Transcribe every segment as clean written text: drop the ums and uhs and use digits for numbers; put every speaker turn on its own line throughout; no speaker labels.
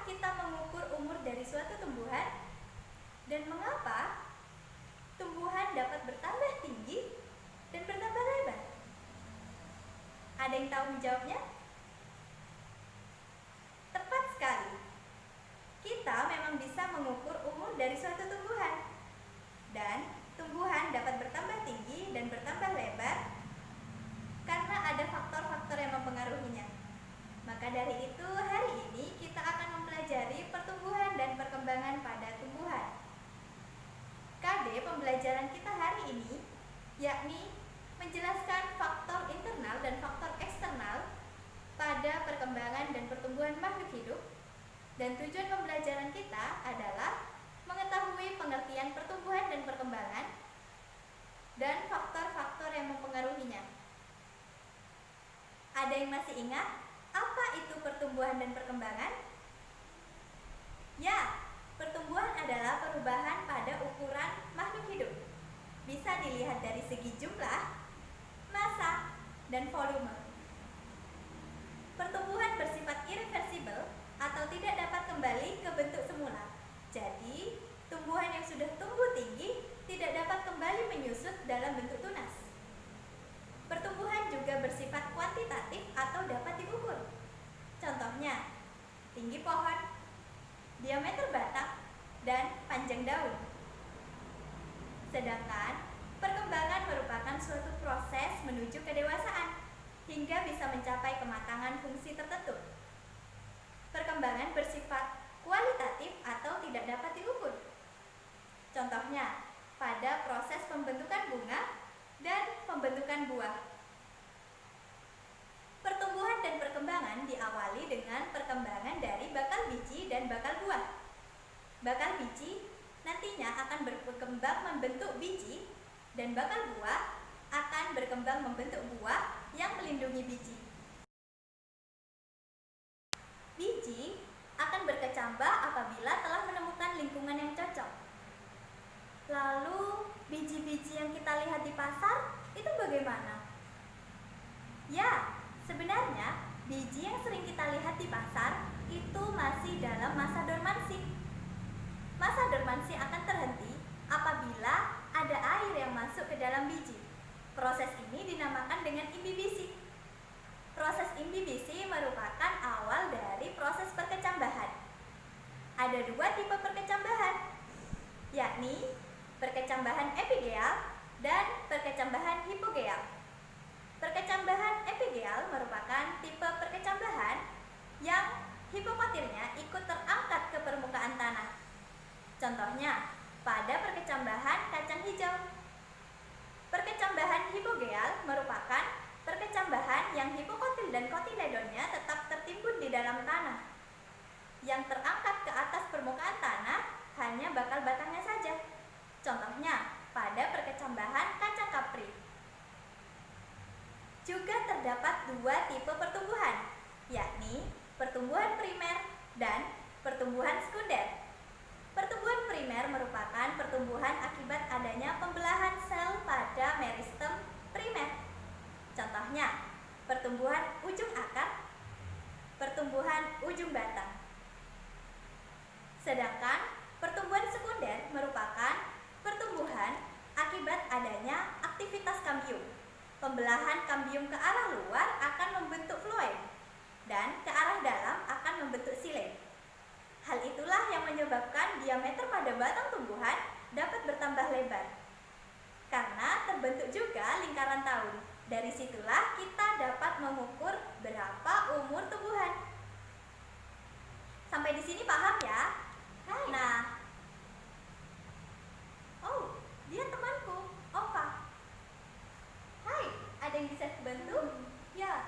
kita mengukur umur dari suatu tumbuhan? Dan mengapa tumbuhan dapat bertambah tinggi dan bertambah lebar? Ada yang tahu menjawabnya? Tepat sekali. Kita memang bisa mengukur umur dari suatu tumbuhan. Dan tumbuhan dapat bertambah tinggi dan bertambah lebar karena ada faktor-faktor yang mempengaruhinya. Maka dari itu, hari ini kita akan mempelajari pertumbuhan dan perkembangan pada tumbuhan. KD pembelajaran kita hari ini yakni menjelaskan faktor internal dan faktor eksternal pada perkembangan dan pertumbuhan makhluk hidup. Dan tujuan pembelajaran kita adalah mengetahui pengertian pertumbuhan dan perkembangan dan faktor-faktor yang mempengaruhinya. Ada yang masih ingat apa itu pertumbuhan dan perkembangan? Ya, pertumbuhan adalah perubahan pada ukuran makhluk hidup. Bisa dilihat dari segi jumlah, massa, dan volume. Pertumbuhan bersifat irreversibel atau tidak dapat kembali ke bentuk semula. Jadi, tumbuhan yang sudah tumbuh tinggi tidak dapat kembali menyusut dalam bentuk tunas. Pertumbuhan juga bersifat kuantitatif atau dapat diukur. Contohnya, tinggi pohon, diameter batang, dan panjang daun. Sedangkan, perkembangan merupakan suatu proses menuju kedewasaan hingga bisa mencapai kematangan fungsi tertentu. Perkembangan bersifat kualitatif atau tidak dapat diukur. Contohnya, pada proses pembentukan bunga dan pembentukan buah. Pertumbuhan dan perkembangan diawali dengan perkembangan dari bakal biji dan bakal buah. Bakal biji nantinya akan berkembang membentuk biji dan bakal buah akan berkembang membentuk buah yang melindungi biji. Biji akan berkecambah apabila telah menemukan lingkungan yang cocok. Lalu, biji-biji yang kita lihat di pasar itu bagaimana? Ya, sebenarnya biji yang sering kita lihat di pasar itu masih dalam masa dormansi. Masa dormansi akan terhenti apabila ada air yang masuk ke dalam biji. Proses ini dinamakan dengan imbibisi. Proses imbibisi merupakan awal dari proses perkecambahan. Ada dua tipe perkecambahan, yakni perkecambahan epigeal dan perkecambahan hipogeal. Perkecambahan epigeal merupakan tipe perkecambahan yang hipokotilnya ikut terangkat ke permukaan tanah. Contohnya, pada perkecambahan kacang hijau. Perkecambahan hipogeal merupakan perkecambahan yang hipokotil dan kotiledonnya tetap tertimbun di dalam tanah. Yang terangkat ke atas permukaan tanah hanya bakal batangnya saja. Contohnya, pada perkecambahan kacang kapri. Juga terdapat dua tipe pertumbuhan, yakni pertumbuhan primer dan pertumbuhan sekunder. Pertumbuhan primer merupakan pertumbuhan akibat adanya pembelahan sel pada meristem primer. Contohnya, pertumbuhan ujung akar, pertumbuhan ujung batang. Sedangkan pertumbuhan sekunder merupakan pertumbuhan akibat adanya aktivitas kambium. Pembelahan kambium ke arah luar akan membentuk floem dan ke arah dalam akan membentuk xilem. Hal itulah yang menyebabkan diameter pada batang tumbuhan dapat bertambah lebar. Karena terbentuk juga lingkaran tahun. Dari situlah kita dapat mengukur berapa umur tumbuhan. Sampai di sini paham ya? Nah, oh, dia temanku, Ova. Hai, ada yang bisa dibantu? Ya,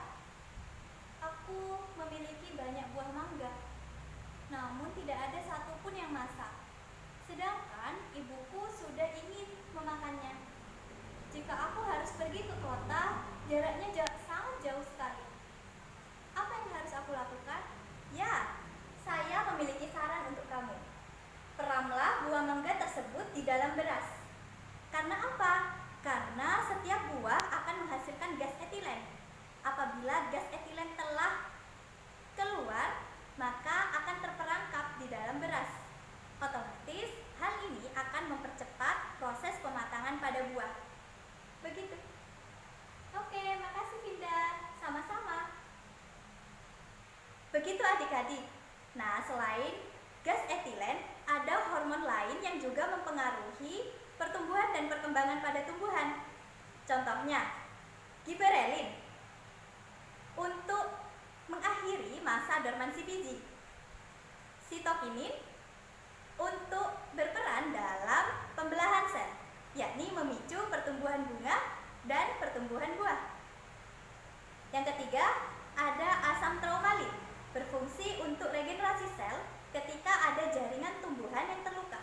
aku memiliki banyak buah mangga, namun tidak ada satupun yang masak. Sedangkan ibuku sudah ingin memakannya. Jika aku harus pergi ke kota, jaraknya sangat jauh sekali. Apa yang harus aku lakukan? Ya, saya memiliki saran untuk kamu. Peramlah buah mangga tersebut di dalam beras. Karena apa? Karena setiap buah akan menghasilkan gas etilen. Apabila gas etilen telah keluar, maka akan terperangkap Begitu adik-adik. Nah, selain gas etilen, ada hormon lain yang juga mempengaruhi pertumbuhan dan perkembangan pada tumbuhan. Contohnya, giberelin untuk mengakhiri masa dormansi biji. Sitokinin untuk berperan dalam pembelahan sel, yakni memicu pertumbuhan bunga dan pertumbuhan buah. Yang ketiga, ada asam traumalin, berfungsi untuk regenerasi sel ketika ada jaringan tumbuhan yang terluka.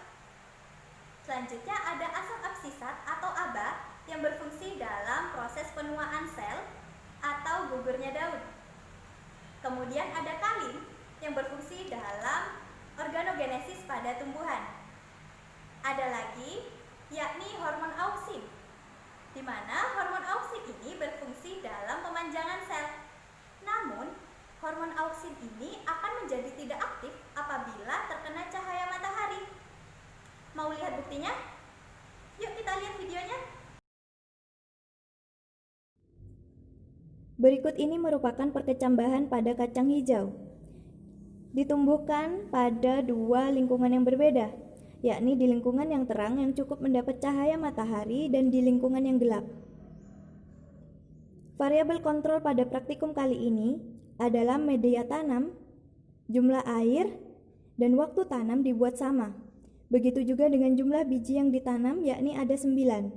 Selanjutnya ada asam absisat atau ABA yang berfungsi dalam proses penuaan sel atau gugurnya daun. Kemudian ada kalin yang berfungsi dalam organogenesis pada tumbuhan. Ada lagi yakni hormon auksin, di mana hormon auksin ini berfungsi dalam pemanjangan sel. Namun, hormon auksin ini akan menjadi tidak aktif apabila terkena cahaya matahari. Mau lihat buktinya? Yuk kita lihat videonya.
Berikut ini merupakan perkecambahan pada kacang hijau. Ditumbuhkan pada dua lingkungan yang berbeda, yakni di lingkungan yang terang yang cukup mendapat cahaya matahari dan di lingkungan yang gelap. Variabel kontrol pada praktikum kali ini adalah media tanam, jumlah air, dan waktu tanam dibuat sama. Begitu juga dengan jumlah biji yang ditanam, yakni ada 9.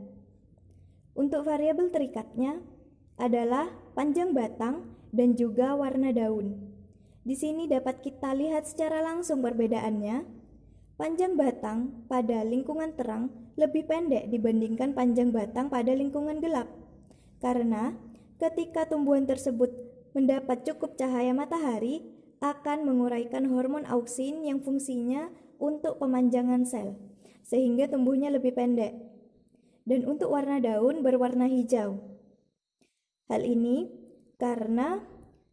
Untuk variabel terikatnya adalah panjang batang dan juga warna daun. Di sini dapat kita lihat secara langsung perbedaannya. Panjang batang pada lingkungan terang lebih pendek dibandingkan panjang batang pada lingkungan gelap. Karena ketika tumbuhan tersebut mendapat cukup cahaya matahari, akan menguraikan hormon auksin yang fungsinya untuk pemanjangan sel, sehingga tumbuhnya lebih pendek. Dan untuk warna daun berwarna hijau. Hal ini karena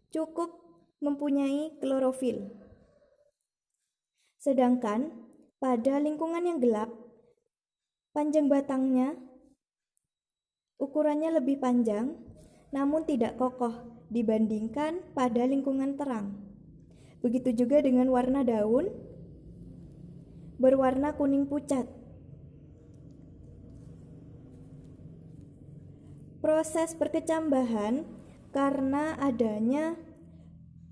cukup mempunyai klorofil. Sedangkan pada lingkungan yang gelap, panjang batangnya ukurannya lebih panjang, namun tidak kokoh dibandingkan pada lingkungan terang. Begitu juga dengan warna daun berwarna kuning pucat. Proses perkecambahan karena adanya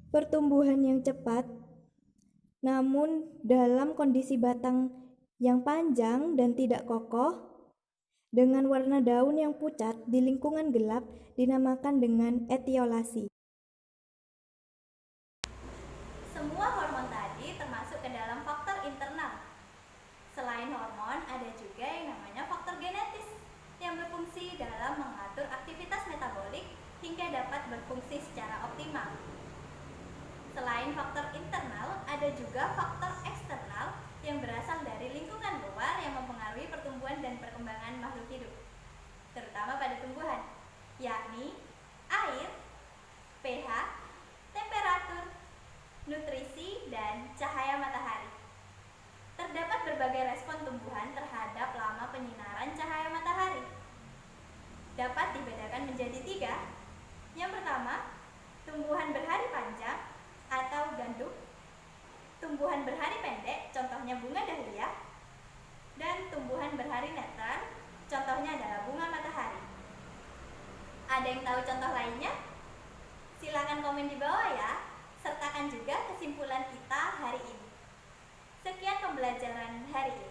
pertumbuhan yang cepat, namun dalam kondisi batang yang panjang dan tidak kokoh, dengan warna daun yang pucat di lingkungan gelap dinamakan dengan etiolasi.
Semua hormon tadi termasuk ke dalam faktor internal. Selain hormon, ada juga yang namanya faktor genetis yang berfungsi dalam mengatur aktivitas metabolik hingga dapat berfungsi secara optimal. Selain faktor internal, ada juga faktor eksternal yang berasal dari lingkungan luar yang mempengaruhi pertumbuhan dan perkembangan makhluk hidup, terutama pada tumbuhan, yakni air, pH, temperatur, nutrisi, dan cahaya matahari. Terdapat berbagai respon tumbuhan terhadap lama penyinaran cahaya matahari. Dapat dibedakan menjadi 3. Yang pertama, tumbuhan berhari panjang atau gandum, tumbuhan berhari pendek, contohnya bunga dahlia, dan tumbuhan berhari netral, contohnya adalah bunga matahari. Ada yang tahu contoh lainnya? Silakan komen di bawah ya, sertakan juga kesimpulan kita hari ini. Sekian pembelajaran hari ini.